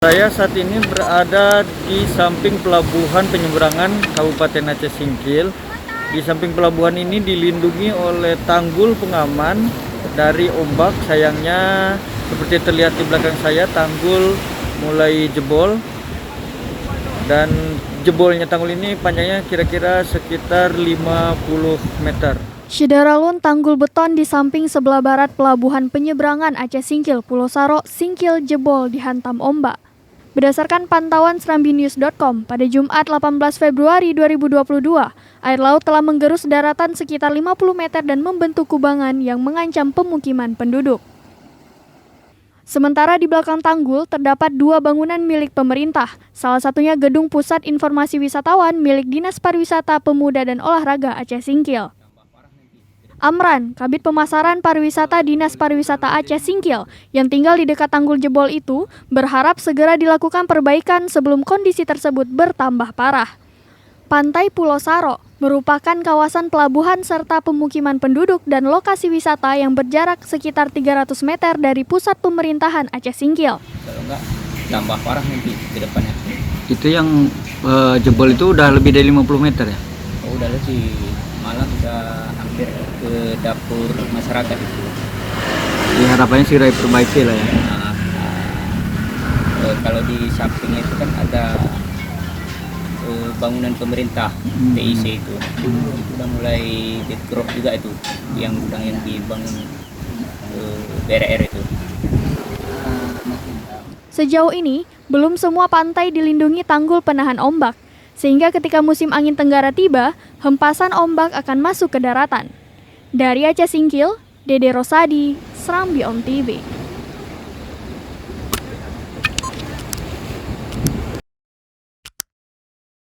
Saya saat ini berada di samping pelabuhan penyeberangan Kabupaten Aceh Singkil. Di samping pelabuhan ini dilindungi oleh tanggul pengaman dari ombak. Sayangnya seperti terlihat di belakang saya, tanggul mulai jebol. Dan jebolnya tanggul ini panjangnya kira-kira sekitar 50 meter. Syederalun tanggul beton di samping sebelah barat pelabuhan penyeberangan Aceh Singkil, Pulau Saro, Singkil jebol dihantam ombak. Berdasarkan pantauan serambinews.com, pada Jumat 18 Februari 2022, air laut telah menggerus daratan sekitar 50 meter dan membentuk kubangan yang mengancam pemukiman penduduk. Sementara di belakang tanggul terdapat dua bangunan milik pemerintah, salah satunya Gedung Pusat Informasi Wisatawan milik Dinas Pariwisata Pemuda dan Olahraga Aceh Singkil. Amran, Kabid Pemasaran Pariwisata Dinas Pariwisata Aceh Singkil yang tinggal di dekat tanggul jebol itu berharap segera dilakukan perbaikan sebelum kondisi tersebut bertambah parah. Pantai Pulau Saro merupakan kawasan pelabuhan serta pemukiman penduduk dan lokasi wisata yang berjarak sekitar 300 meter dari pusat pemerintahan Aceh Singkil. Kalau enggak tambah parah nanti ke depannya. Itu yang jebol itu udah lebih dari 50 meter ya? Oh, udah lebih, malah udah hampir ke dapur masyarakat itu. Jadi harapannya segera diperbaiki lah ya. Kalau di sampingnya itu kan ada bangunan pemerintah TIC itu udah mulai dikerok juga itu, yang gudang yang dibangun BRR itu. Sejauh ini, belum semua pantai dilindungi tanggul penahan ombak, sehingga ketika musim angin tenggara tiba, hempasan ombak akan masuk ke daratan. Dari Aceh Singkil, Dede Rosadi, Serambi On TV.